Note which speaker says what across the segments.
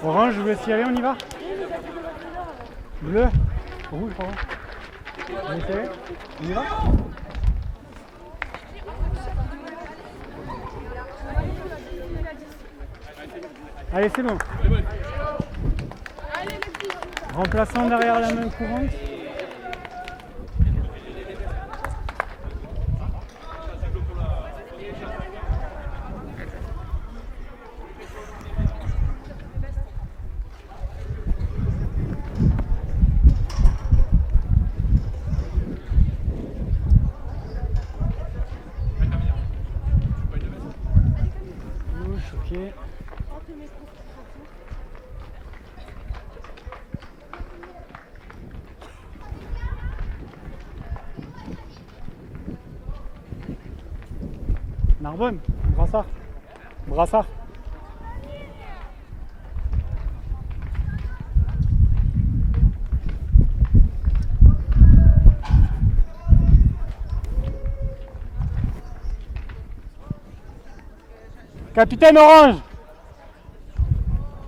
Speaker 1: Orange, je vous laisse y aller, on y va? Bleu? Rouge, pardon. Vous laissez aller? On y va? Allez, c'est bon. Remplaçant derrière la main courante. Ok. Narbonne, brassard. Brassard. Capitaine orange.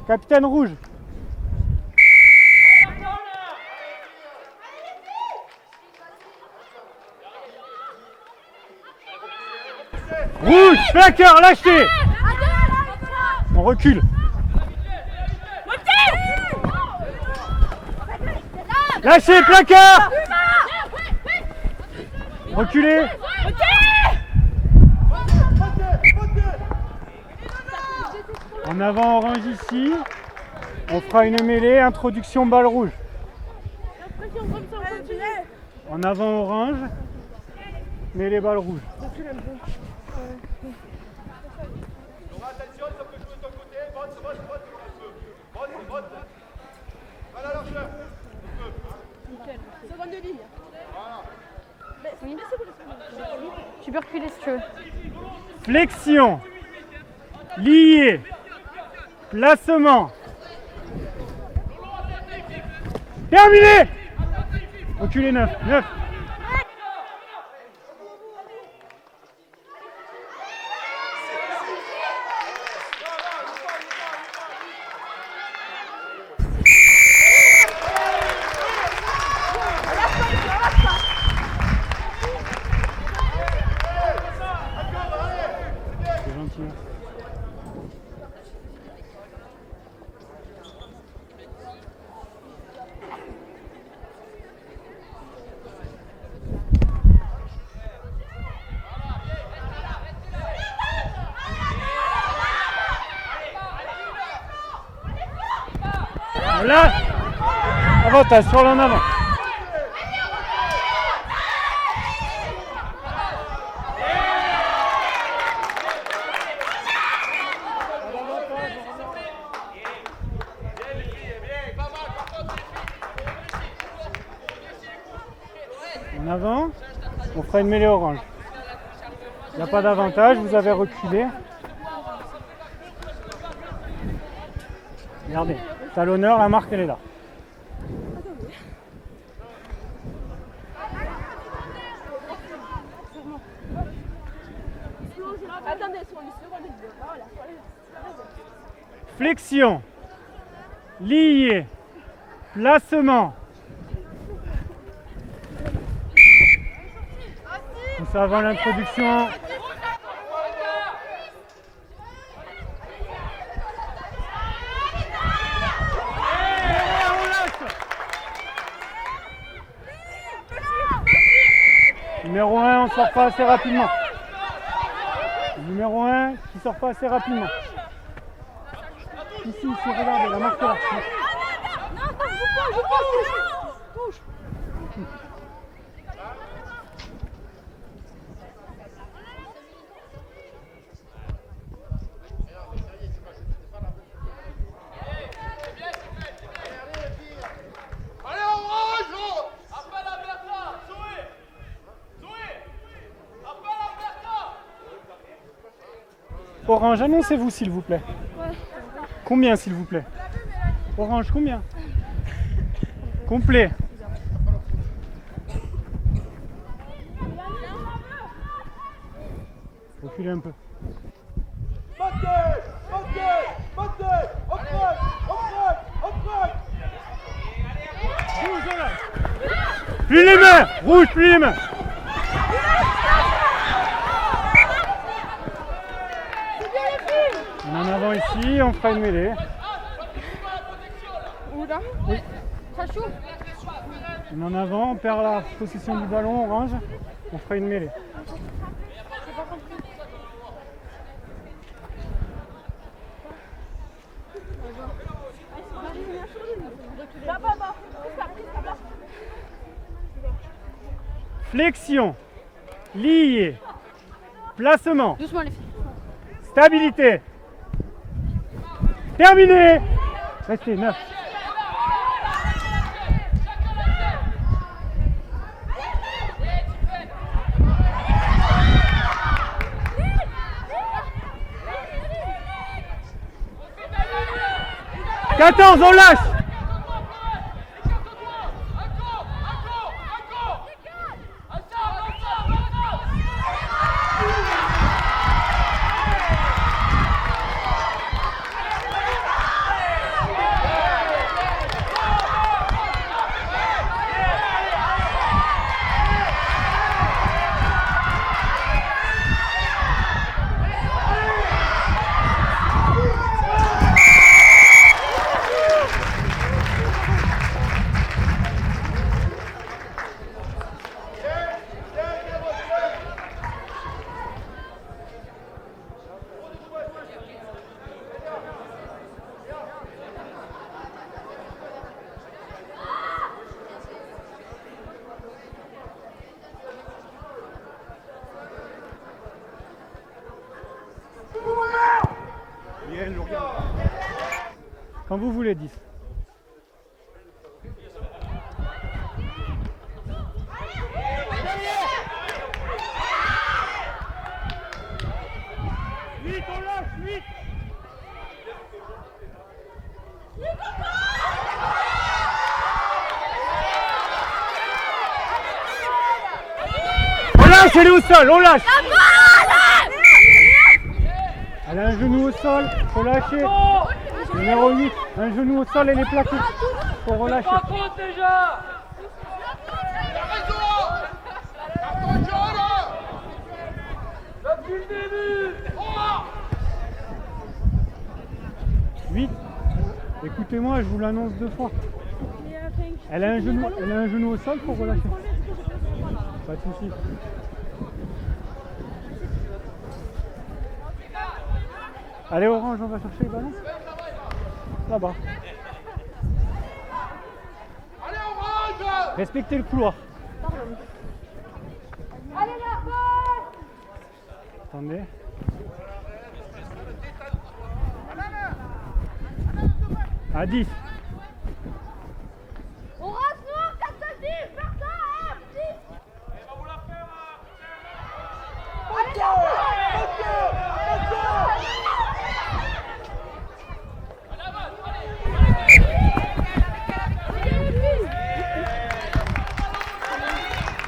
Speaker 1: Capitaine rouge. Rouge, plaqueur, lâchez. On recule. Lâchez, plaqueur. Reculez. En avant orange ici. On fera une mêlée, introduction balle rouge. En avant orange, mêlée balle rouge.
Speaker 2: Attention, ça peut jouer de ton côté. Botte. À la largeur.
Speaker 3: Seconde ligne.
Speaker 4: Oui. Tu peux reculer si tu veux.
Speaker 1: Flexion. Lié. Placement. Terminé. Reculez 9. C'est gentil. Là, avantage sur l'en avant. En avant, on fera une mêlée orange. Il n'y a pas d'avantage, vous avez reculé. Regardez, talonneur, la marque elle est là.
Speaker 3: Attendez, sur les secondes. Voilà.
Speaker 1: Flexion, lié, placement. Tout ça avant l'introduction. Numéro 1, on sort pas assez rapidement. Numéro 1 qui sort pas assez rapidement. Ici, regardez, la marque là.
Speaker 2: Allez, orange! Appelle à Bertrand! Zoé! Appelle à Bertrand!
Speaker 1: Orange, annoncez-vous s'il vous plaît. Combien s'il vous plaît? Orange, combien? Complet. Reculez un peu.
Speaker 2: Montez! Montez! Montez! On prend!
Speaker 1: Plus les mains. Rouge, plus les mains. On est en avant ici, on fera une mêlée.
Speaker 3: Où là?
Speaker 1: Oui.
Speaker 3: Ça chaud?
Speaker 1: On est en avant, on perd la possession du ballon orange, on fera une mêlée. Flexion, lié, placement,
Speaker 4: Doucement les filles.
Speaker 1: stabilité. Terminé. Restez 9. « 14, on lâche !» Quand vous voulez, 10. Vite, on lâche, vite. On lâche, elle est au sol, on lâche. Elle a un genou au sol, faut lâcher. Numéro 8, un genou au sol, elle est plaquée. Faut relâcher.
Speaker 2: déjà.
Speaker 1: 8. Écoutez-moi, je vous l'annonce 2 fois. Elle a un genou au sol, faut relâcher. Pas de soucis. Allez Orange, on va chercher le ballon. Là-bas.
Speaker 2: Allez, Orange.
Speaker 1: Respectez le couloir.
Speaker 3: Allez là,
Speaker 1: Attendez. À 10.
Speaker 3: on reste noir, 4 10, personne, 10. Allez là,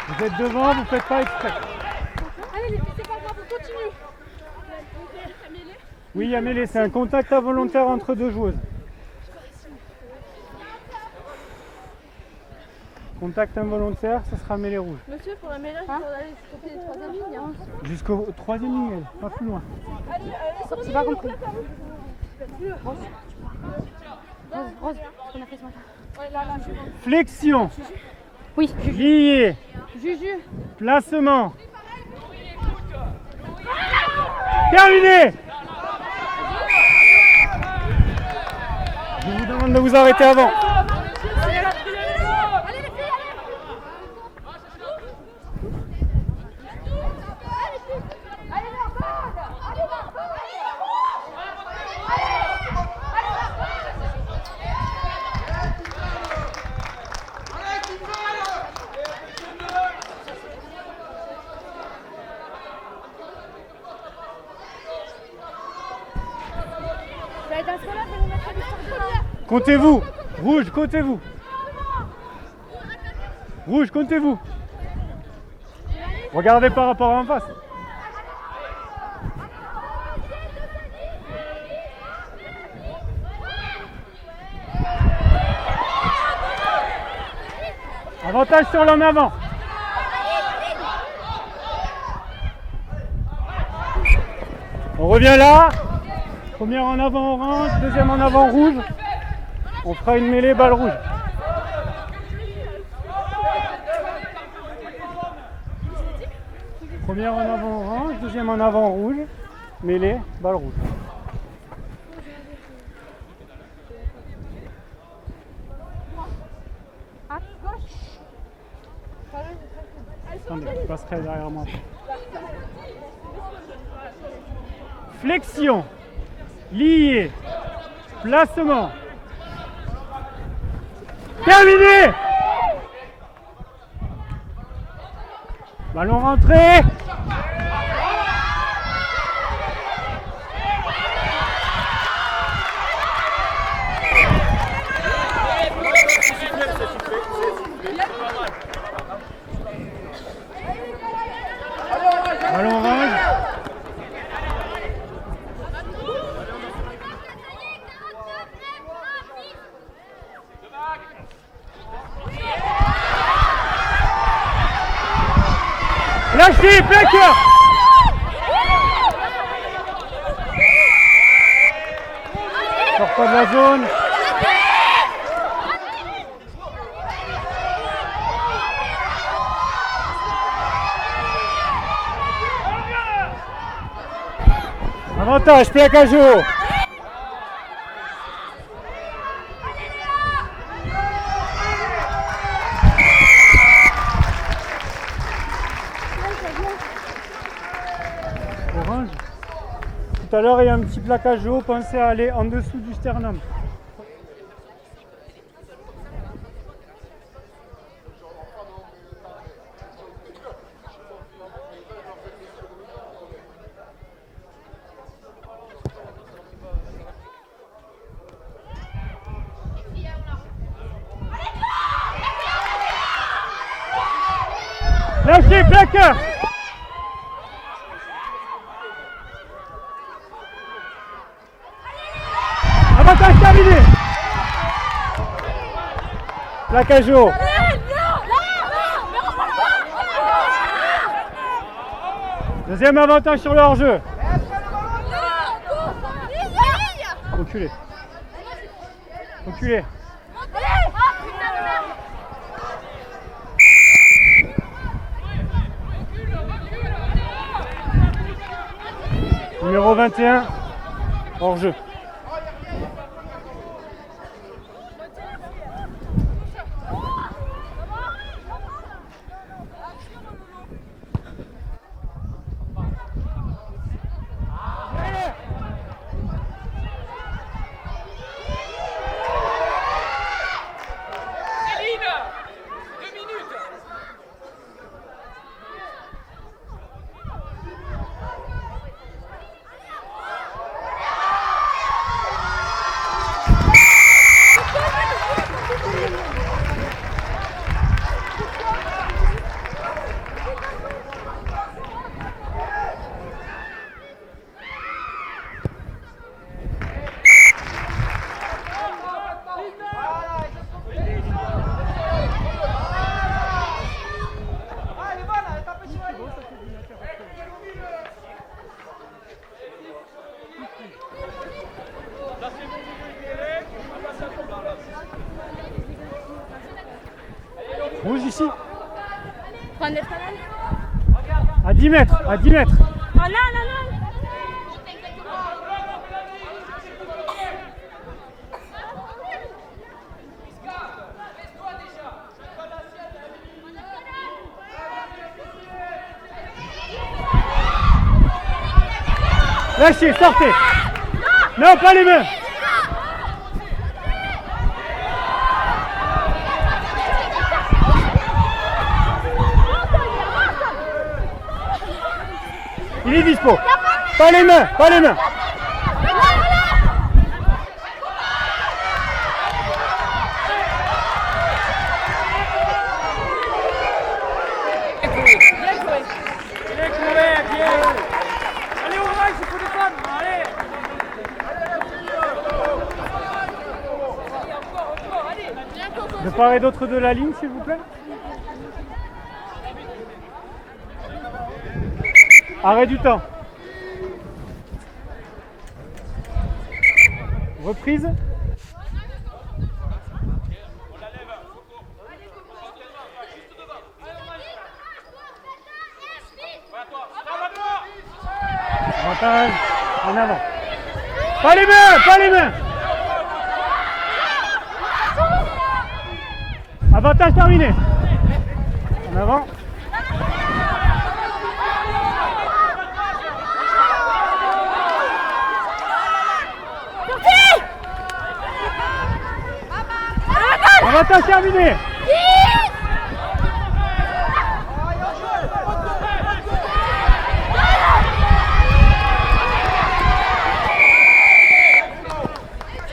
Speaker 1: Vous êtes devant, vous ne faites pas exprès.
Speaker 3: allez les filles, c'est pas grave, on continue.
Speaker 1: Oui, il y a mêlée, c'est un contact involontaire entre 2 joueuses. Contact involontaire, ce sera mêlée rouge.
Speaker 3: Monsieur, pour la mélange, il faut aller côté des 3e lignes. Hein.
Speaker 1: Jusqu'au 3e ligne, pas plus loin.
Speaker 3: Allez,
Speaker 4: J'ai pas compris. Rose, ce qu'on a fait ce matin.
Speaker 3: Ouais, là,
Speaker 1: Flexion,
Speaker 4: Oui,
Speaker 1: lié,
Speaker 3: Juju.
Speaker 1: placement. Terminé. Je vous demande de vous arrêter avant.
Speaker 3: Allez les filles, allez la balle. Allez la balle.
Speaker 1: Comptez-vous. Rouge, comptez-vous. Rouge, comptez-vous. Regardez par rapport à en face. Avantage sur l'en avant. On revient là. Première en avant orange, deuxième en avant rouge. On fera une mêlée balle rouge. Première en avant orange, deuxième en avant rouge. Mêlée balle rouge. Attendez, je passerai derrière moi. Flexion, lié, placement. Terminé. Ballon rentré. Ballon orange. Lâchez, plaqueur. Sors pas de la zone. Avantage, plaque à jour. Orange. Tout à l'heure, il y a un petit plaquage haut. Pensez à aller en dessous du sternum. Lâchez, plaqueur. Avantage terminé. Plaquage haut. Deuxième avantage sur le hors-jeu. Reculez. Reculez. Numéro 21, hors-jeu. Rouge ici. À 10 mètres, à 10 mètres.
Speaker 4: Oh non, non, non.
Speaker 1: Lâchez, sortez. Non, pas les mains. Il est dispo. Pas les mains, pas les mains. De part et d'autre de la ligne, s'il vous plaît. Arrêt du temps. Reprise. Avantage. En avant. Pas les mains, pas les mains. Avantage terminé. En avant. Avantage terminé.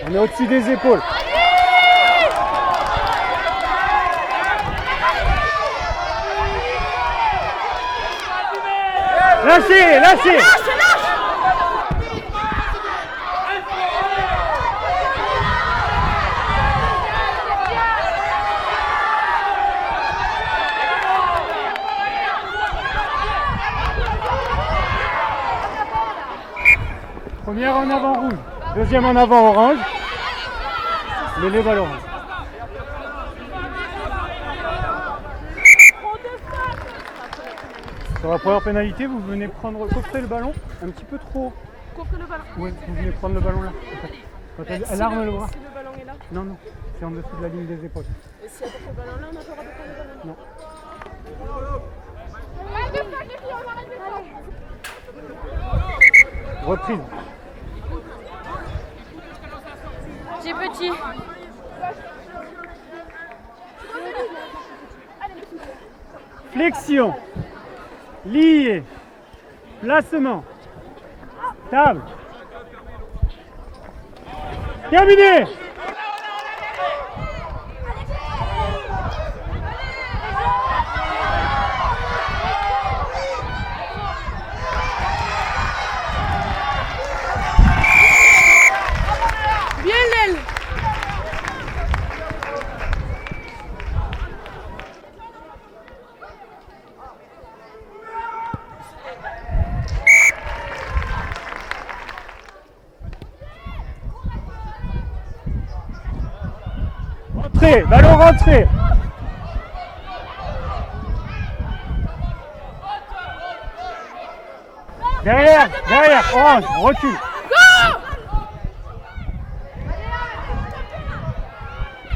Speaker 1: On est au-dessus des épaules. Lâchez, lâchez. Première en avant rouge, deuxième en avant orange, mais les balles orange. Sur la première pénalité, vous venez prendre, coffrer le ballon un petit peu trop.
Speaker 5: Coffrer le ballon.
Speaker 1: Oui, vous venez prendre le ballon là. Quand elle arme le bras.
Speaker 5: Si le ballon est là.
Speaker 1: Non, non, c'est en dessous de la ligne des épaules.
Speaker 5: Et si elle porte le ballon là, on n'a pas le droit de prendre le ballon.
Speaker 1: Non. Reprise.
Speaker 4: J'ai petit.
Speaker 1: Flexion. Lié. Placement. Table. Terminé.
Speaker 5: Bien l'aile.
Speaker 1: Rentrez, ballon rentré. Derrière, derrière, orange, on recule.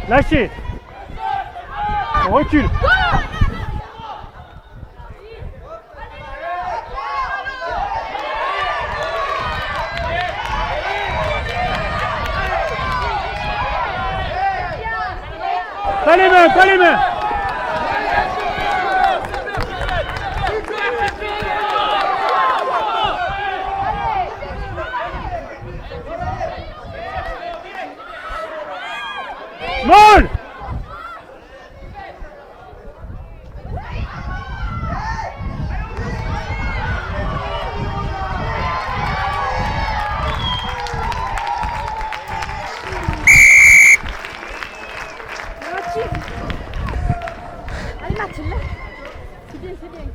Speaker 1: Lâchez. On recule. Pas les mains, pas les mains. Molle.
Speaker 5: Allez Mathilde. C'est bien, c'est bien.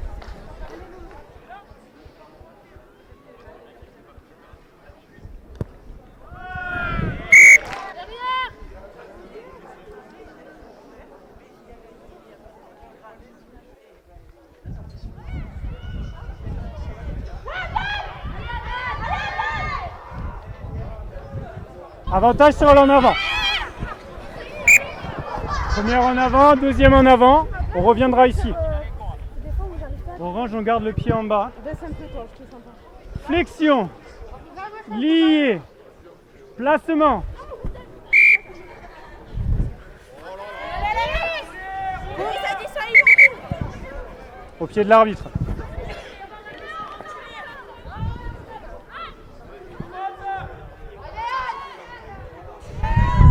Speaker 1: Avantage sur l'en avant. Première en avant, deuxième en avant. On reviendra ici. Orange, on garde le pied en bas.
Speaker 5: Descends un peu toi, je te sens pas.
Speaker 1: Flexion. Lié. Placement. Au pied de l'arbitre.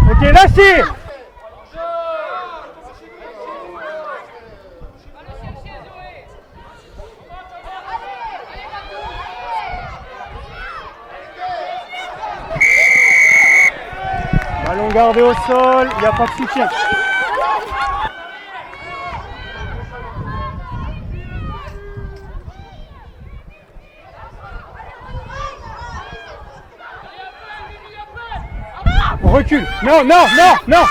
Speaker 1: Ok, lâchez. Ballon gardé au sol, il n'y a pas de soutien. recule. Non, non, non, non.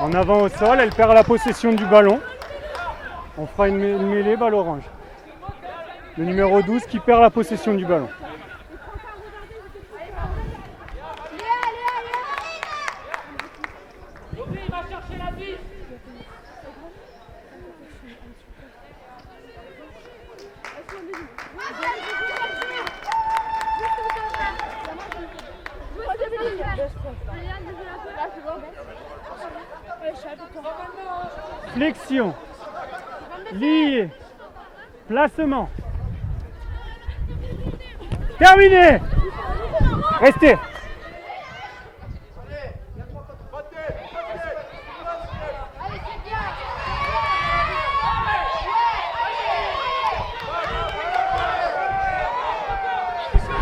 Speaker 1: En avant au sol, elle perd la possession du ballon. On fera une mêlée balle orange. Le numéro 12 qui perd la possession du ballon.
Speaker 2: Il va chercher la 10.
Speaker 1: Flexion. Lié. Placement. Terminé. Restez.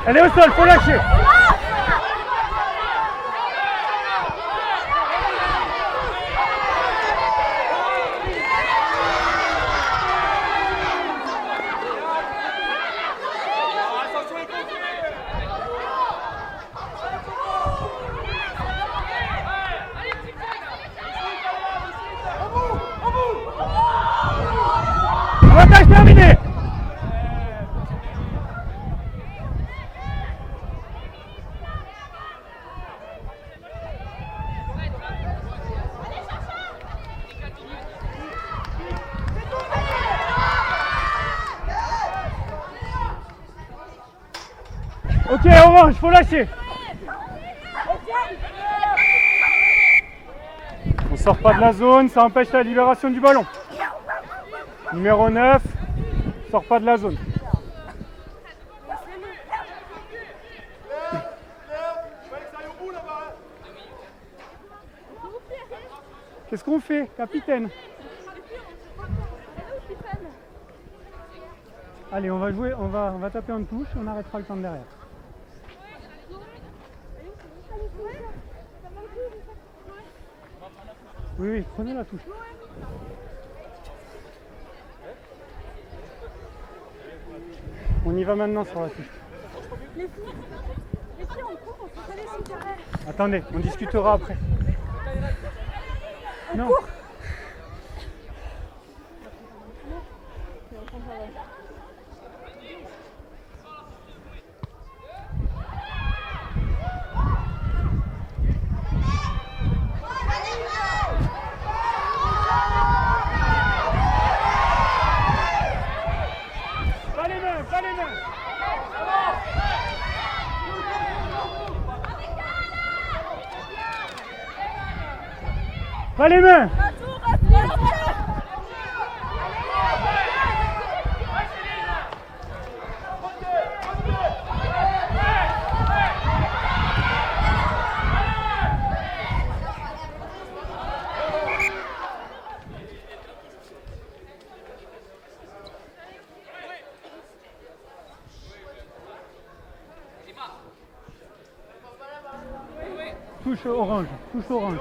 Speaker 1: Elle est au sol, faut lâcher. Avantage terminé. Ok, orange, faut lâcher. On sort pas de la zone, ça empêche la libération du ballon. Numéro 9, sort pas de la zone. Qu'est-ce qu'on fait, capitaine? Allez, on va jouer, on va taper en touche, on arrêtera le temps de derrière. Oui, oui, prenez la touche. On y va maintenant sur la touche.
Speaker 5: Les filles, on court, on se connaît sur le terrain.
Speaker 1: Attendez, on discutera après. Non. Pas les mains, pas les mains. Pas les mains. Touche orange, touche orange.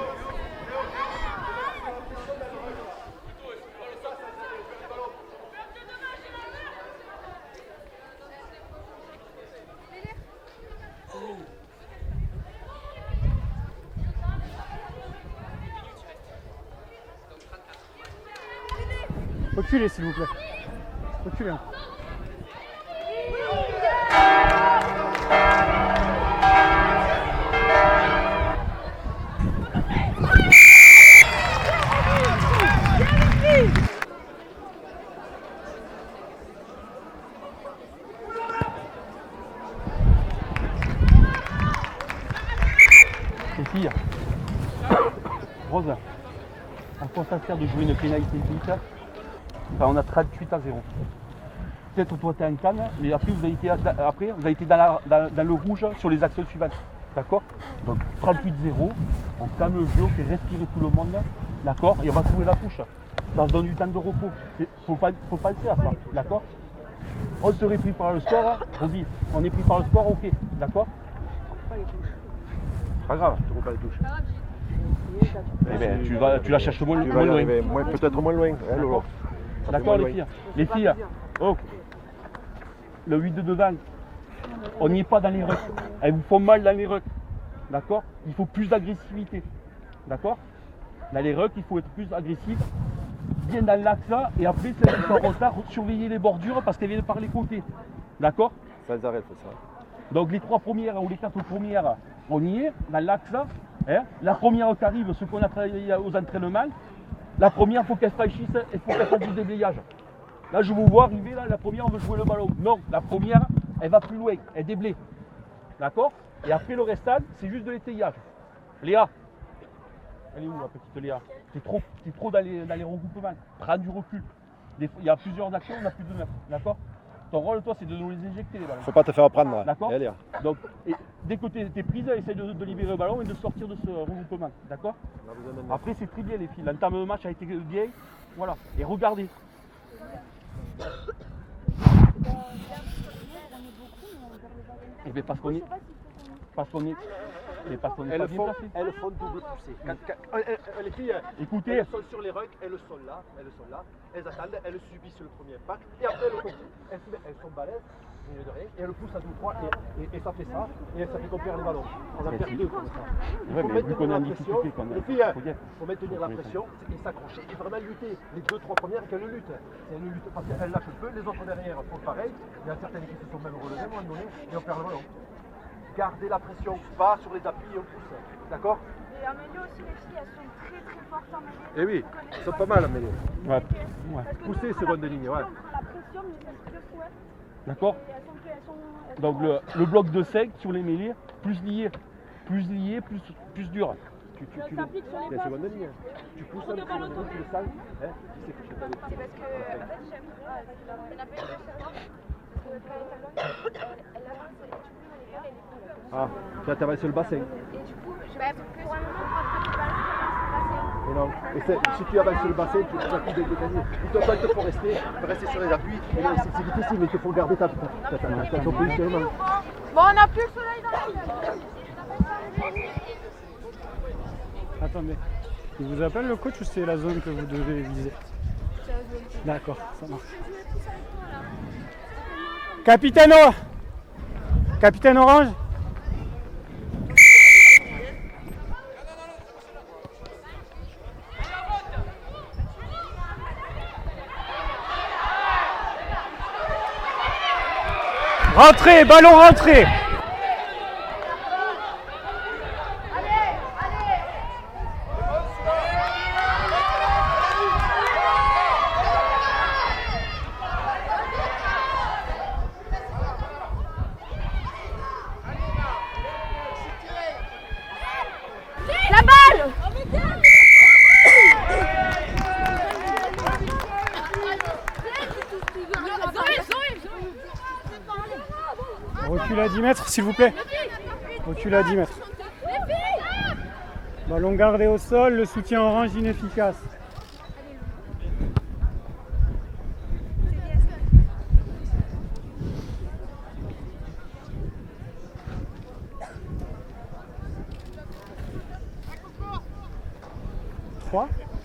Speaker 1: Reculez s'il vous plaît. Reculez.
Speaker 6: Les filles, Rose, à quoi ça sert de jouer une pénalité publique? Enfin, on a 38 à 0. Peut-être toi tu es un canne, mais après vous avez été dans le rouge sur les actions suivantes. D'accord? Donc 38-0, on calme le jeu, on fait respirer tout le monde, d'accord? Et on va trouver la touche. Ça se donne du temps de repos. Faut pas le faire ça, d'accord? On serait pris par le score, Rosie, on est pris par le score, ok, d'accord? Pas grave, je te refais les touches. Eh ben, tu la cherches moins
Speaker 7: Tu vas
Speaker 6: moins
Speaker 7: y
Speaker 6: loin.
Speaker 7: arriver, peut-être moins loin. Hein, Lolo. Ça fait
Speaker 6: D'accord
Speaker 7: moins
Speaker 6: les
Speaker 7: loin.
Speaker 6: filles. Les filles, oh, le 8 de devant, on n'y est pas dans les rucks. Elles vous font mal dans les rucks. D'accord? Il faut plus d'agressivité. D'accord? Dans les rucks, il faut être plus agressif. Bien dans l'axe là, et après, celles qui sont en retard, surveiller les bordures parce qu'elles viennent par les côtés. D'accord?
Speaker 7: Sans arrêt, c'est ça.
Speaker 6: Donc les 3 premières ou les 4 premières, on y est, dans l'axe là. Hein? La première qui arrive, ce qu'on a travaillé aux entraînements, la première, il faut qu'elle franchisse, il faut qu'elle fasse du déblayage. Là, je vous vois arriver, là, la première, on veut jouer le ballon. Non, la première, elle va plus loin, elle déblaye. D'accord? Et après, le restant, c'est juste de l'étayage. Léa, elle est où la petite Léa? T'es trop dans les regroupements. Prends du recul. Il y a plusieurs actions, on a plus de 9. D'accord? Ton rôle, toi, c'est de nous les éjecter, les ballons.
Speaker 7: Faut pas te faire prendre là.
Speaker 6: D'accord?
Speaker 7: Allez,
Speaker 6: Donc, dès que tu es prise, essaye de libérer le ballon et de sortir de ce regroupement. D'accord? Après, c'est très bien, les filles. L'entame de match a été bien. Voilà. Et regardez. Et bien parce qu'on est. Parce qu'on est. Mais parce qu'on est pas bien placé.
Speaker 7: Elles font double poussée. Les filles,
Speaker 6: Écoutez.
Speaker 7: elles sont sur les rucks, elles sont là, elles attendent, elles subissent le premier impact, et après elles continuent. Elles sont balèzes, milieu de rien, et elles le poussent à 2-3, et ça fait ça, et ça fait qu'on perd les ballons. On en perd 2 comme ça. Il faut maintenir la pression. Les filles, il faut maintenir la pression, et s'accrocher, et vraiment lutter. Les 2-3 premières, qu'elles luttent. C'est une lutte, parce qu'elles lâchent un peu, les autres derrière font pareil. Il y a certaines qui se sont même relevées à un moment donné, et on perd le ballon. Gardez la pression, pas sur les appuis et on pousse. D'accord?
Speaker 5: Et en milieu aussi, les filles, elles sont très très fortes en milieu.
Speaker 7: Eh oui, elles sont pas mal en mêlée.
Speaker 6: Ouais.
Speaker 7: Pousser seconde ligne, ouais.
Speaker 5: La pression, mais c'est ce que je souhaite.
Speaker 6: D'accord?
Speaker 5: Et elles sont
Speaker 6: Donc le bloc de 5 sur les mêlées, plus lié, plus dur. Tu
Speaker 5: s'applique sur les
Speaker 7: C'est
Speaker 5: passes.
Speaker 7: seconde ligne. Tu pousses un petit peu, tu le sens. Hein? Tu sais que je t'avais dit.
Speaker 5: C'est parce que, en fait, j'aime. Il n'y en a pas une de savoir. Parce que quand elle avance, et du coup, elle est
Speaker 7: Ah, tu as traversé le bassin.
Speaker 5: et du coup, je vais pour un moment, rattraper le ballon, je
Speaker 7: Et non. Et si tu avances le bassin, tu vas plus de gagner. Il te faut rester sur les appuis. Et là, c'est difficile, mais il te faut garder ta ton positionnement.
Speaker 5: Bon, on n'a plus le soleil dans la gueule.
Speaker 1: Attendez. Il vous appelle le coach ou c'est la zone que vous devez viser? D'accord, ça marche. Capitaine Orange. Rentrez, ballon rentré.
Speaker 5: La balle!
Speaker 1: Recule à 10 mètres, s'il vous plaît. Recule à 10 mètres. Ballon gardé au sol, le soutien orange inefficace.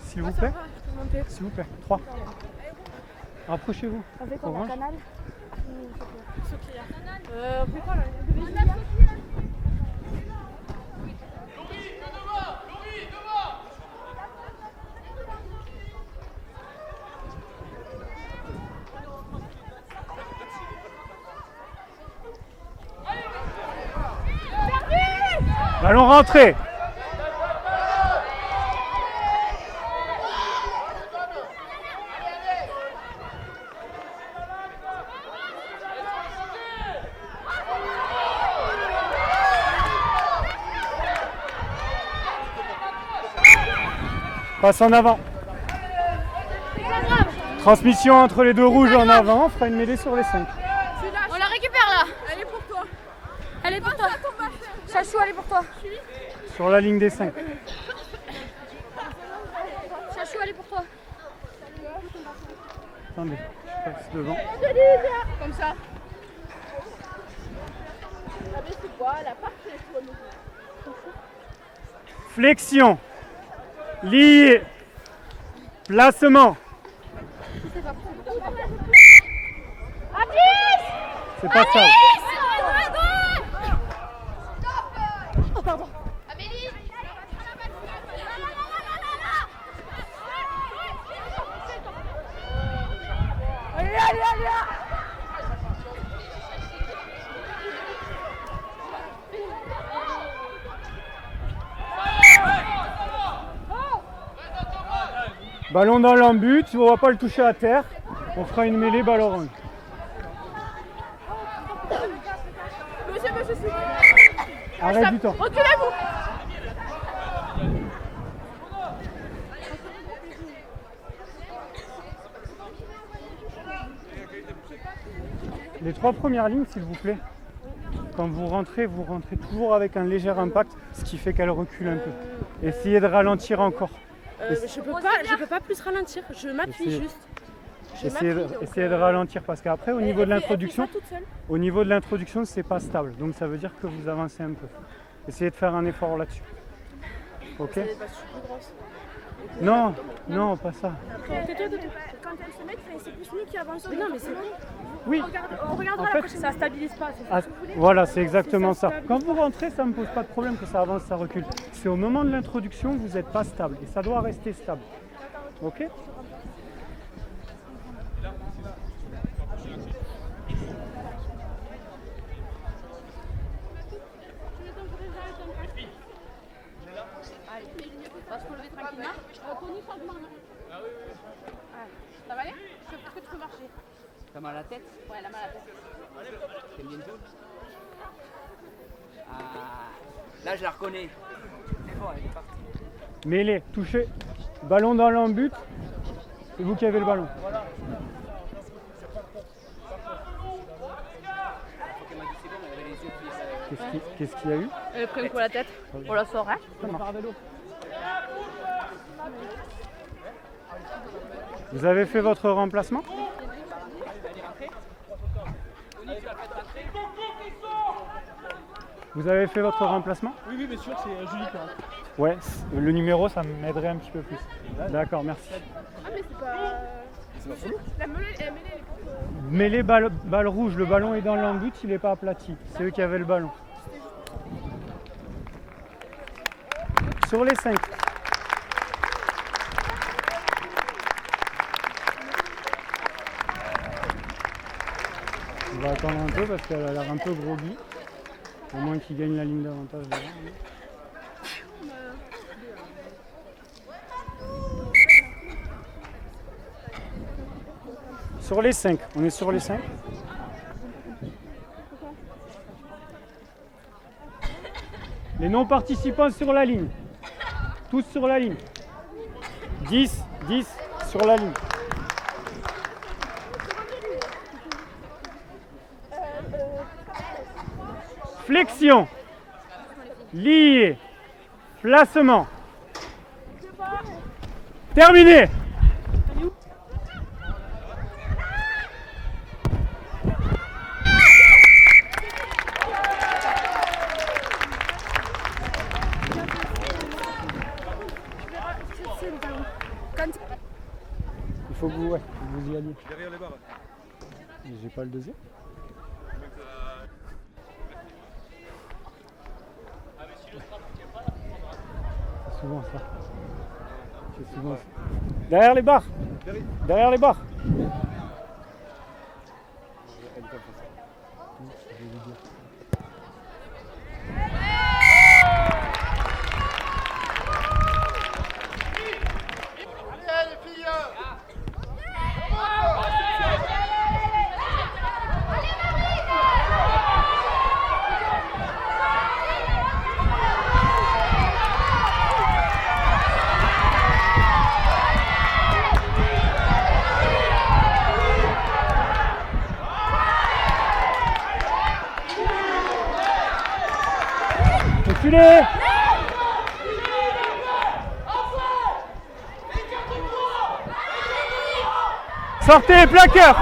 Speaker 1: S'il vous plaît. S'il vous plaît. 3. Rapprochez-vous. Orange. Ballon rentré. Passe en avant. Transmission entre les deux rouges en avant, on fera une mêlée sur les 5.
Speaker 4: On la récupère là.
Speaker 5: Elle est pour toi.
Speaker 4: Elle est pour toi.
Speaker 5: Chachou, elle est pour toi.
Speaker 1: Sur la ligne des 5.
Speaker 5: Chachou, elle est pour toi.
Speaker 1: Attendez, je passe devant.
Speaker 5: Comme ça. La baisse c'est quoi? Elle a pas fait
Speaker 1: Flexion. Lié. Placement. C'est pas ça.
Speaker 3: Oh, pardon. Amélie. Allez, allez, allez.
Speaker 1: Ballon dans l'embut, on va pas le toucher à terre. On fera une mêlée balle orange.
Speaker 3: Monsieur,
Speaker 1: Arrête du temps.
Speaker 3: reculez-vous.
Speaker 1: Les 3 premières lignes, s'il vous plaît. Quand vous rentrez toujours avec un léger impact, ce qui fait qu'elle recule un peu. Essayez de ralentir encore.
Speaker 5: Je peux pas plus ralentir, je m'appuie juste.
Speaker 1: Essayez de ralentir parce qu'après, au niveau de l'introduction, c'est pas stable. Donc ça veut dire que vous avancez un peu. Essayez de faire un effort là-dessus. Ok? Non, non, pas ça.
Speaker 5: Quand elle se met, c'est plus nous qui avançons. Non, mais c'est bon.
Speaker 1: Oui.
Speaker 5: On regardera
Speaker 1: En
Speaker 5: la
Speaker 1: fait,
Speaker 5: prochaine. Ça stabilise pas.
Speaker 1: Voilà, c'est exactement ça. Quand vous rentrez, ça ne me pose pas de problème que ça avance, ça recule. C'est au moment de l'introduction que vous n'êtes pas stable. Et ça doit rester stable. Ok?
Speaker 4: On va se relever tranquillement. Tony, changement. Ça va aller? Est-ce que tu peux marcher?
Speaker 8: T'as mal à la tête?
Speaker 4: Ouais, la mal à la tête.
Speaker 8: T'aimes bien tout? Ah, là je la reconnais. C'est fort, elle est partie.
Speaker 1: Mêlée, touchez. Ballon dans l'embut. C'est vous qui avez le ballon. Qu'est-ce qu'il y a eu?
Speaker 4: Elle a pris un coup à la tête. On la sort, hein?
Speaker 1: Vous avez fait votre remplacement? Vous avez fait votre remplacement?
Speaker 7: Oui, bien sûr, c'est Julie.
Speaker 1: Ouais, le numéro, ça m'aiderait un petit peu plus. D'accord, merci.
Speaker 5: Ah, mais c'est pas. La mêlée, elle est
Speaker 1: Mêlée balle rouge, le ballon est dans l'embut, il n'est pas aplati. C'est eux qui avaient le ballon. Sur les 5. On va attendre un peu parce qu'elle a l'air un peu groggy. Au moins qu'il gagne la ligne d'avantage devant. Sur les 5, on est sur les 5. Les non-participants sur la ligne. Tous sur la ligne. 10 sur la ligne. Flexion. Lié. Placement. Terminé. Il faut que vous y alliez.
Speaker 7: Derrière les barres.
Speaker 1: J'ai pas le deuxième. C'est souvent ça. C'est souvent ça. Derrière les barres. Derrière les barres. Reculez. Sortez, plaqueur.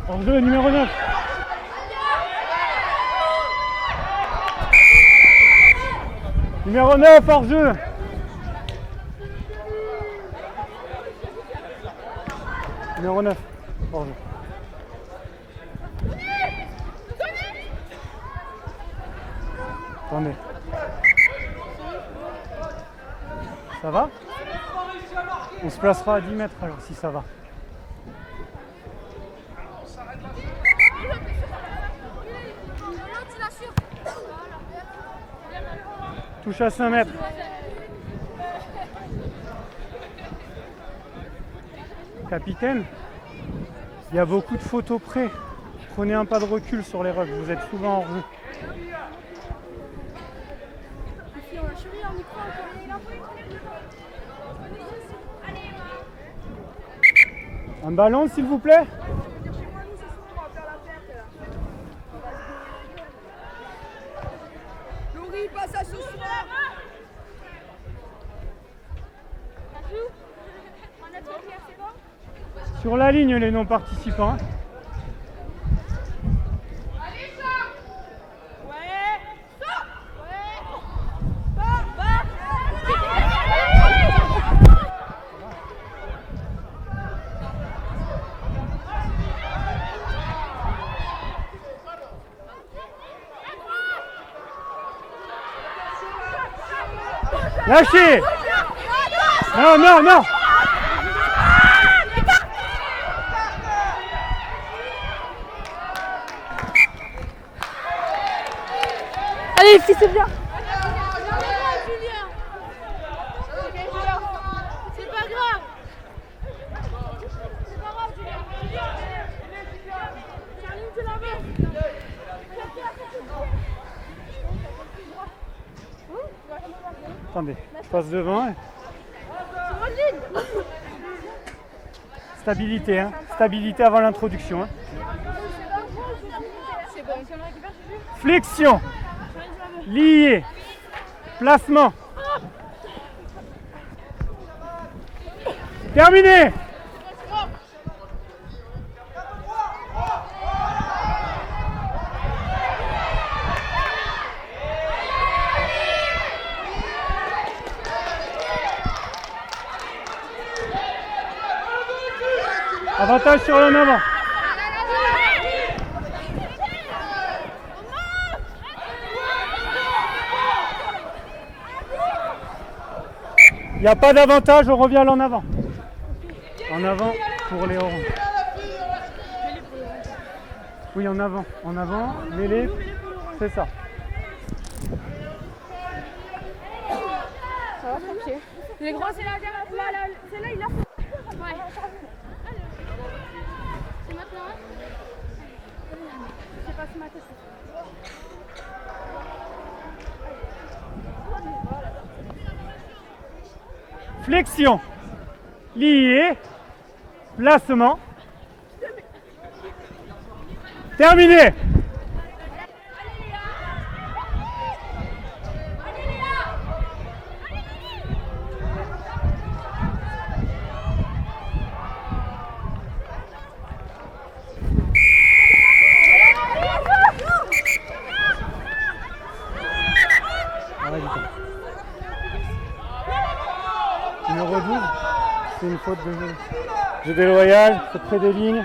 Speaker 1: En jeu numéro 9. Numéro 9, hors jeu. Numéro 9, hors jeu. Attendez. Ça va? On se placera à 10 mètres alors si ça va. Touche à 5 mètres. Capitaine, il y a beaucoup de photos près. Prenez un pas de recul sur les rugs, vous êtes souvent hors jeu. Un ballon s'il vous plaît.
Speaker 3: Laurie, passe à ce soir.
Speaker 1: Sur la ligne les non-participants. Lâchez! Non, non, non!
Speaker 4: Allez les filles, c'est bien.
Speaker 3: C'est pas grave. C'est pas grave, Julien. Charline, tu la veux.
Speaker 1: Attendez, je passe devant. Stabilité, hein. Stabilité avant l'introduction. Hein. Flexion. Lié. Placement. Terminé. Avantage sur l'en avant. Il n'y a pas d'avantage, on revient à l'en avant. En avant pour les oranges. Oui, en avant, mêlée, c'est ça.
Speaker 4: Ça va, tranquille. Les gros, c'est là, c'est là, il a fait. Ouais. C'est maintenant, hein? C'est pas ce matin.
Speaker 1: Flexion, lié, placement, terminé. Numéro 12, c'est une faute de jeu déloyal, c'est près des lignes,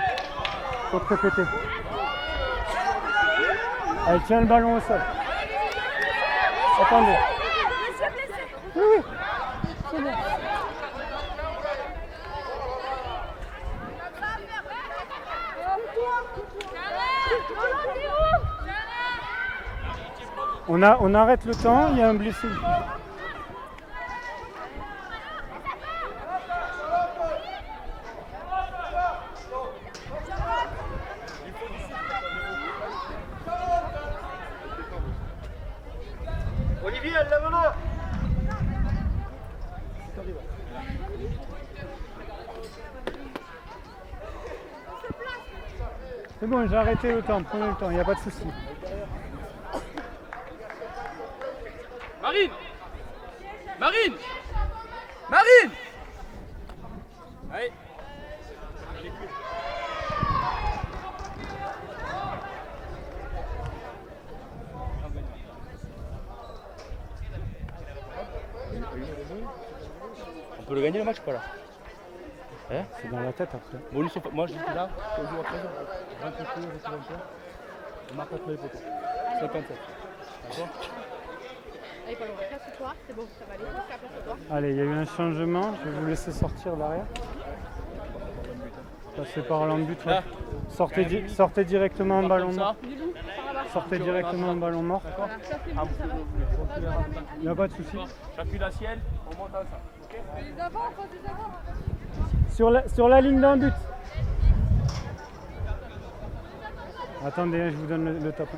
Speaker 1: faute répétée. Elle tient le ballon au sol. Attendez. Oui, oui. C'est bon. On arrête le temps, il y a un blessé.
Speaker 7: Olivier, lève-le.
Speaker 1: C'est bon, j'ai arrêté le temps, prenez le temps, il n'y a pas de souci.
Speaker 8: Marine Marine Marine Allez.
Speaker 6: peut le gagner le match ou pas là? Hein?
Speaker 1: C'est dans la tête après.
Speaker 6: Bon, lui, moi je dis là, on joue à 13h. 20 coups, on marque après les poteaux. 57. D'accord?
Speaker 4: Allez, Paul, on va faire ce soir. C'est bon, ça va aller. On va faire ce soir.
Speaker 1: Allez, il y a eu un changement. Je vais vous laisser sortir derrière. Passez par l'embut.
Speaker 6: Là.
Speaker 1: Sortez directement en ballon mort.
Speaker 4: Du loup, par là-bas.
Speaker 1: Sortez directement en ballon mort.
Speaker 4: Voilà, ça c'est bon, ça va.
Speaker 1: Il n'y a pas de souci.
Speaker 6: J'appuie la sienne, on monte ensemble. Ok?
Speaker 4: Des avant, on passe des avant.
Speaker 1: Sur la ligne d'un but. Attendez, je vous donne le top.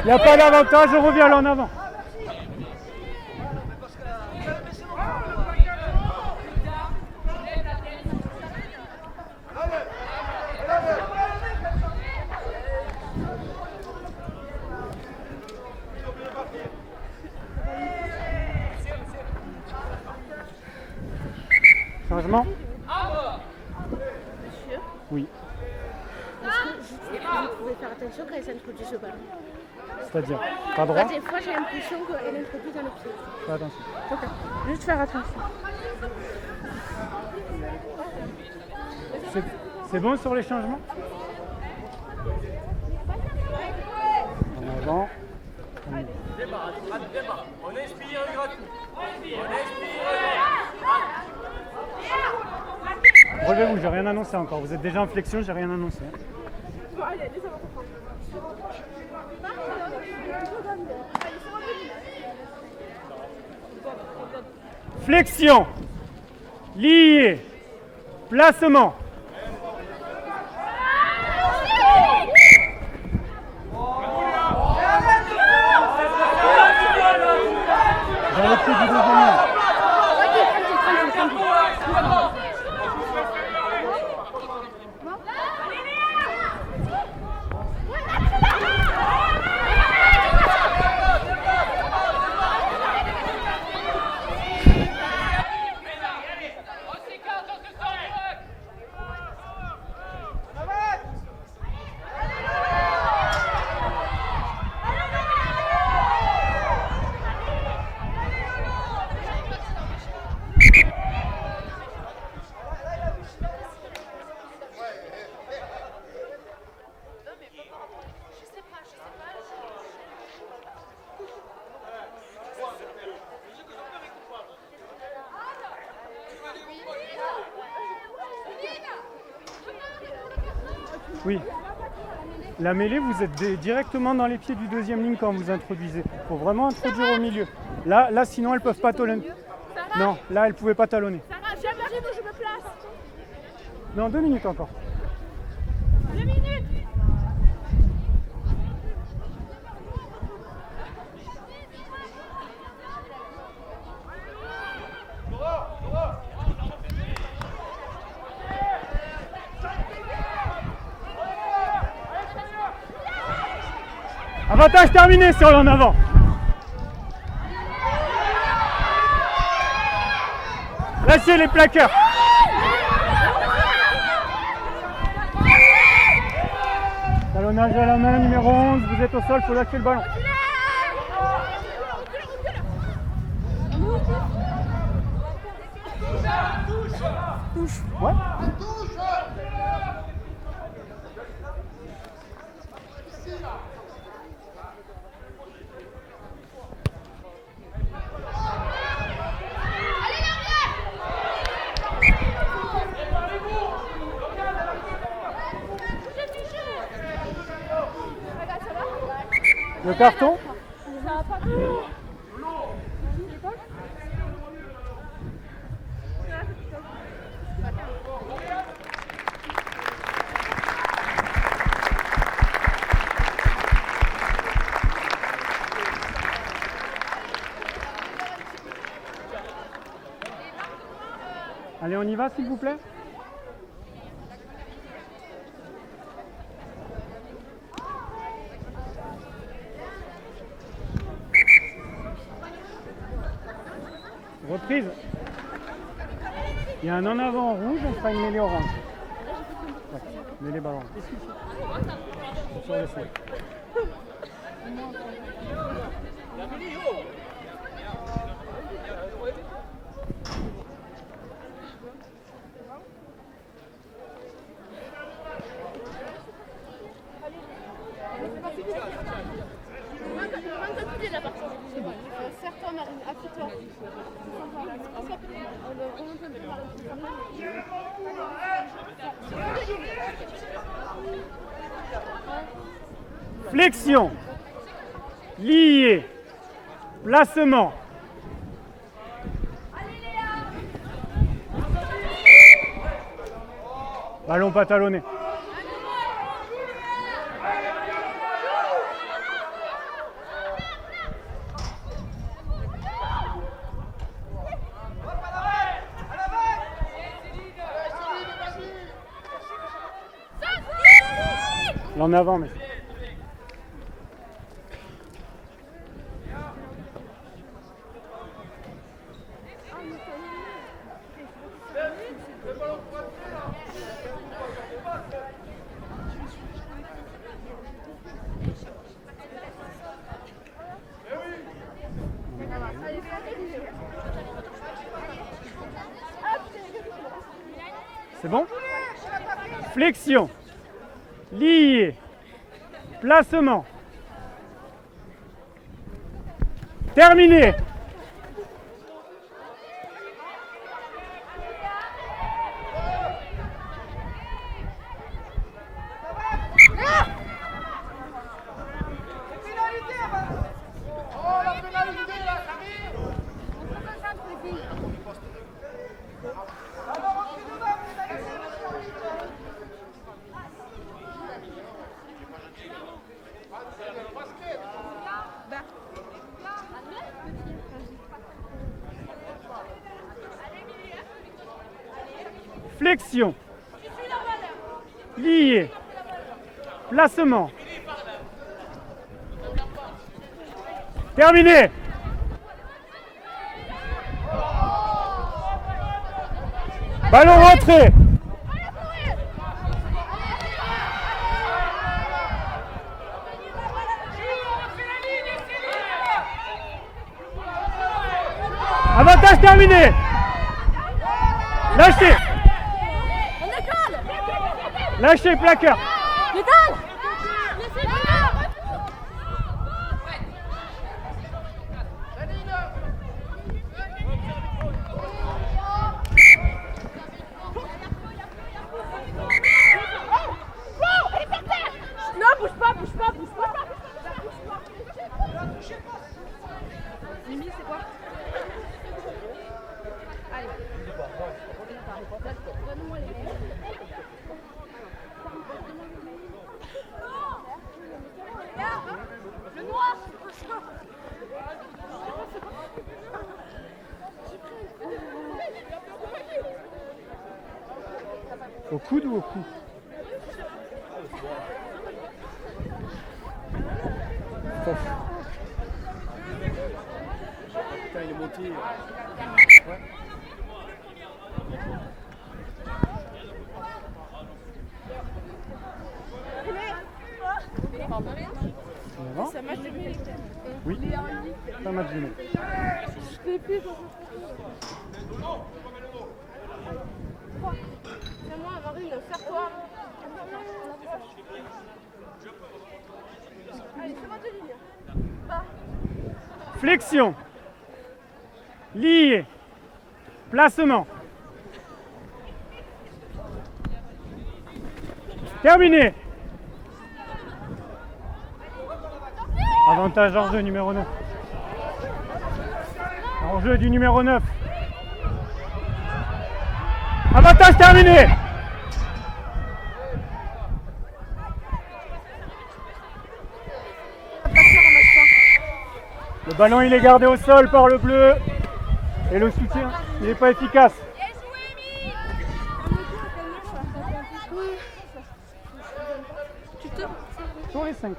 Speaker 1: Il n'y a pas d'avantage, je reviens là en avant. Changement?
Speaker 4: Monsieur,
Speaker 1: Oui.
Speaker 4: vous pouvez faire attention quand elle s'introduit ce ballon.
Speaker 1: C'est-à-dire, pas droit?
Speaker 4: Des fois, j'ai l'impression qu'elle introduit dans le pied.
Speaker 1: Fais attention.
Speaker 4: Ok, juste faire attention.
Speaker 1: C'est bon sur les changements? En avant.
Speaker 2: On inspire gratuit.
Speaker 1: Relevez-vous, j'ai rien annoncé encore. Vous êtes déjà en flexion, j'ai rien annoncé. Flexion, lié, placement. Dans le pied du deuxième ligne. Oui. La mêlée, vous êtes directement dans les pieds du deuxième ligne quand vous introduisez. Il faut vraiment introduire au milieu. Là, sinon, elles ne peuvent pas talonner. Non, là, elles ne pouvaient pas talonner.
Speaker 4: Sarah, j'arrive où je me place.
Speaker 1: Non, 2 minutes encore.
Speaker 4: 2 minutes.
Speaker 1: Avantage terminé sur l'en avant. Lâchez les plaqueurs. Talonnage à la main, numéro 11, vous êtes au sol, il faut lâcher le ballon. Touche. Ouais. Le carton? Allez, on y va s'il vous plaît. Reprise. Il y a un en avant rouge, on fera une mêlée orange. Ouais, mêlée ballon. Sur le sol.
Speaker 5: Serre-toi, Marine, appuie-toi.
Speaker 1: Flexion. Lié. Placement. Ballon pas talonné. En avant, mais. C'est bon? Flexion. Lié. Placement. Terminé. Flexion. Lié. Placement. Terminé. Ballon rentré. Avantage terminé. Lâchez. Lâchez le plaqueur.
Speaker 4: Non, bouge pas. Mimi, c'est quoi? Allez. Donne-moi les mails. Le noir.
Speaker 1: Au coude ou au cou?
Speaker 7: Putain, il est monté. Ouais.
Speaker 1: C'est un match de mêlée. Oui, c'est un match de mêlée.
Speaker 5: C'est moi, Marine, serre-toi. Allez, c'est moi de ligne.
Speaker 1: Flexion. Lié. Placement. Terminé. Avantage. Avantage hors jeu numéro 9. Hors jeu du numéro 9. Avantage terminé. Le ballon il est gardé au sol par le bleu. Et le soutien, il n'est pas efficace. Sur les 5.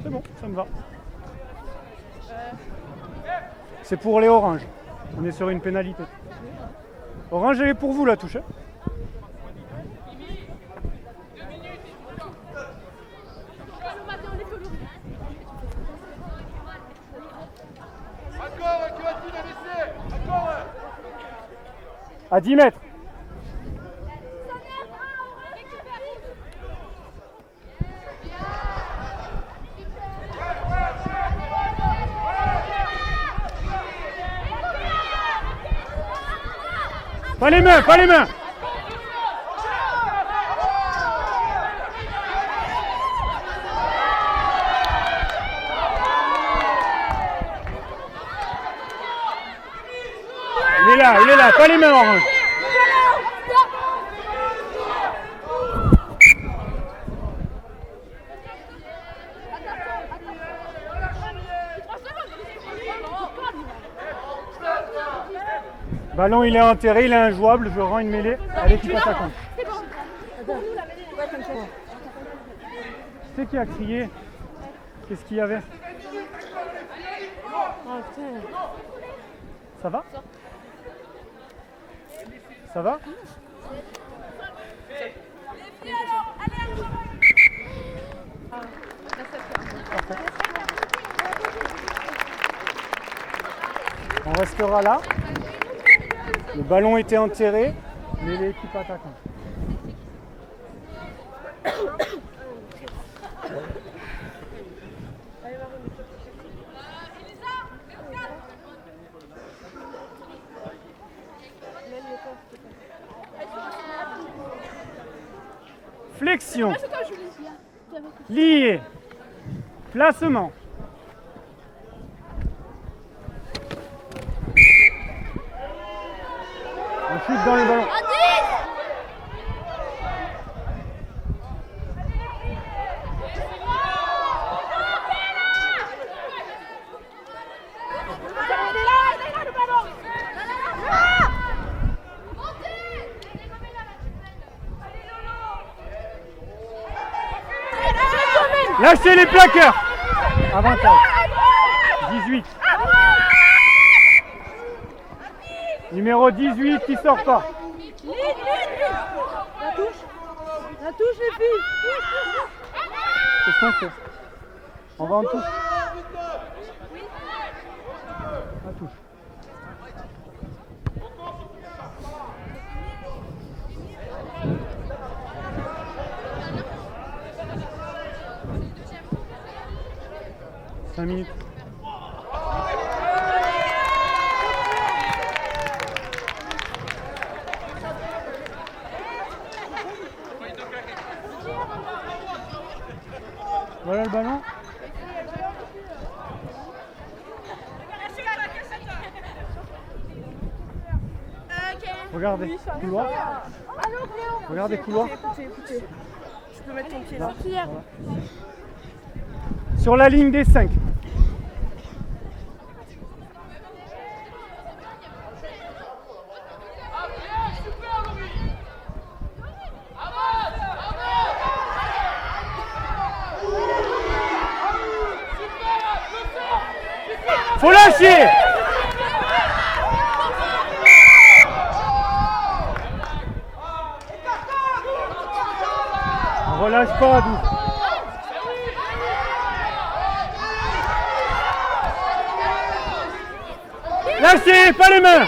Speaker 1: C'est bon, ça me va. C'est pour les oranges. On est sur une pénalité. Orange, elle est pour vous la touche. À 10 mètres. Pas les mains, pas les mains. Il est là, pas les mains orange. Ballon il est enterré, il est injouable, je rends une mêlée à l'équipe attaquante. C'est qui a crié? Qu'est-ce qu'il y avait? Ça va? Ça va? On restera là. Le ballon était enterré, mais l'équipe attaquante. Flexion. Lié. Placement. On chute dans le ballon. Lâchez les plaqueurs. Avantage. 18. Numéro 18 qui sort pas.
Speaker 4: La touche les filles.
Speaker 1: Qu'est-ce qu'on fait? On va en touche. La touche. Cinq minutes. Voilà le ballon. Regardez, couloir. Regardez, couloir.
Speaker 4: Tu peux mettre ton pied là.
Speaker 1: Voilà. Sur la ligne des 5. Faut lâcher. On relâche pas, Adou. Lâchez, pas les mains.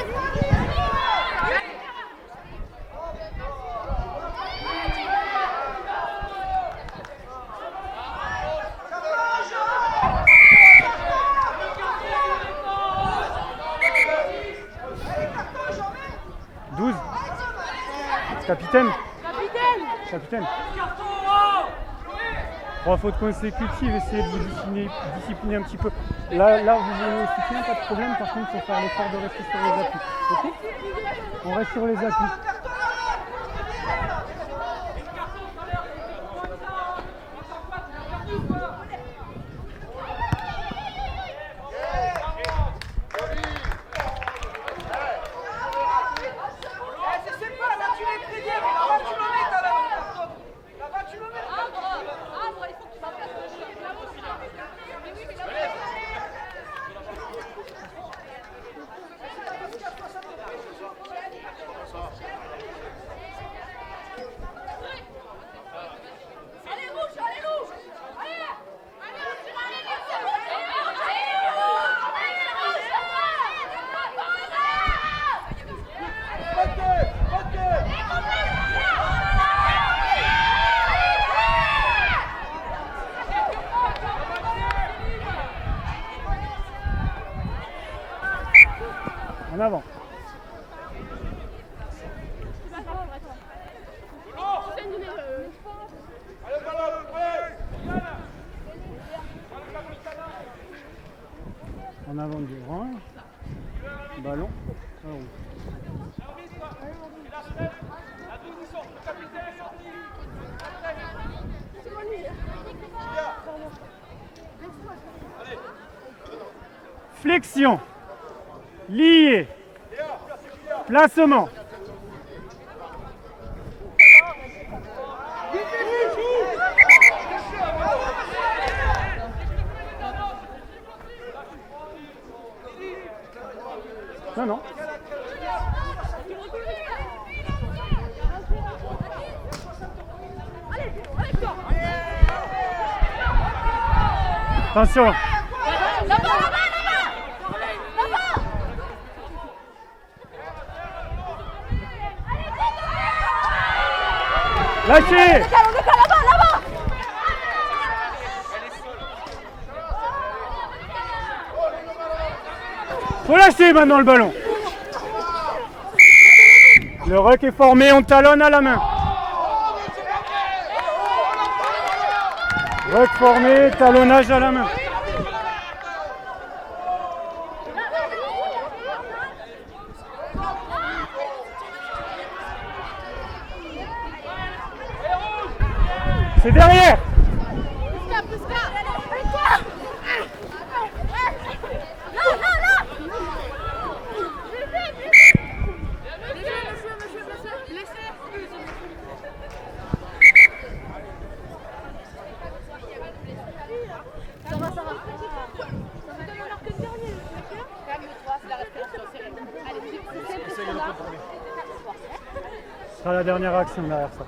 Speaker 1: Capitaine.
Speaker 4: Capitaine.
Speaker 1: Capitaine. 3 fautes consécutives, essayez de vous discipliner un petit peu. Là, vous venez au soutien, pas de problème. Par contre, il faut faire l'effort de rester sur les appuis. Ok? On reste sur les appuis. En avant. En avant du rang. Ballon. Flexion. Lié. Placement. Non, non. Attention. Lâchez.
Speaker 4: Là-bas.
Speaker 1: Faut lâcher maintenant le ballon. Le ruck est formé, on talonne à la main. Ruck formé, talonnage à la main. C'est derrière. Ce sera la dernière action derrière ça.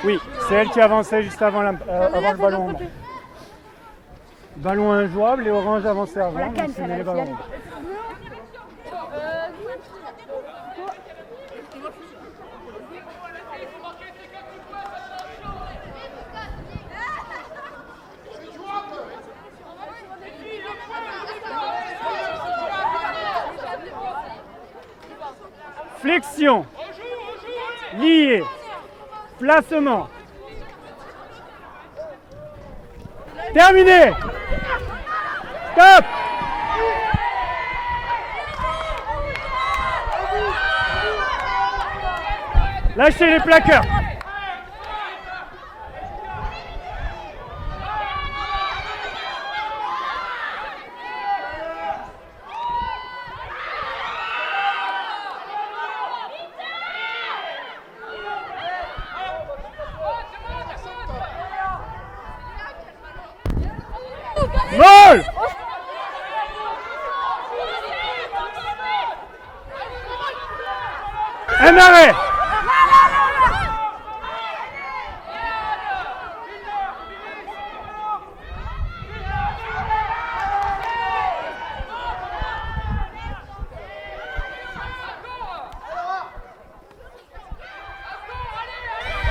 Speaker 1: Oui, c'est elle qui avançait juste avant, avant le ballon. Ballon injouable et Orange avançait avant, donc c'est les ballons. Flexion, lié, placement. Terminé. Stop. Lâchez les plaqueurs. Vol! Un arrêt!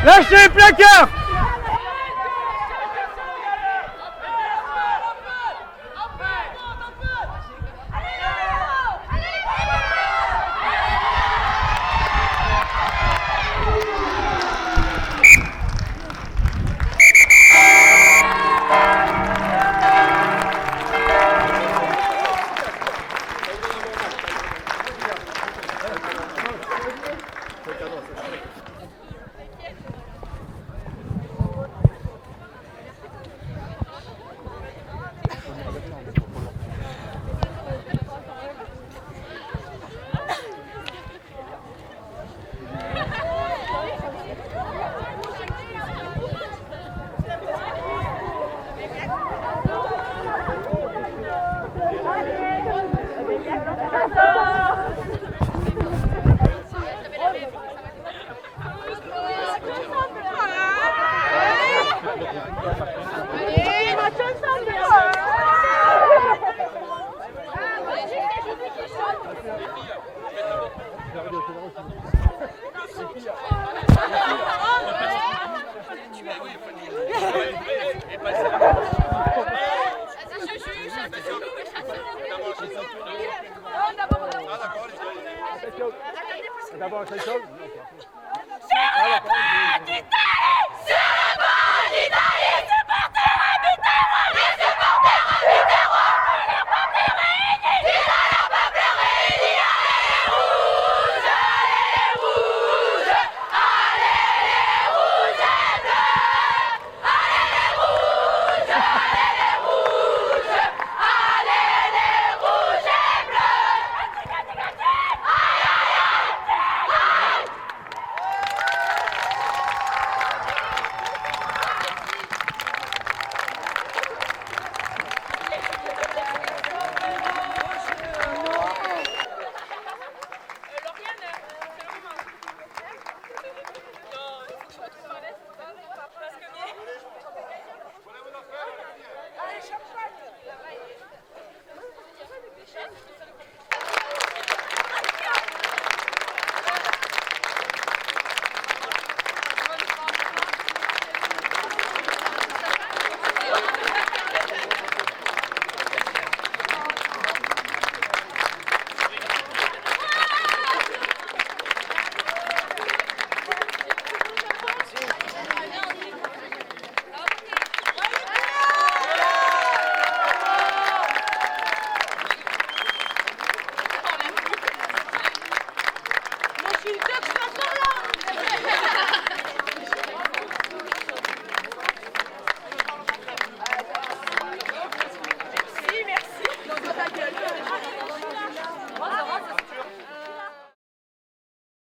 Speaker 1: Lâchez les placards.
Speaker 4: Je suis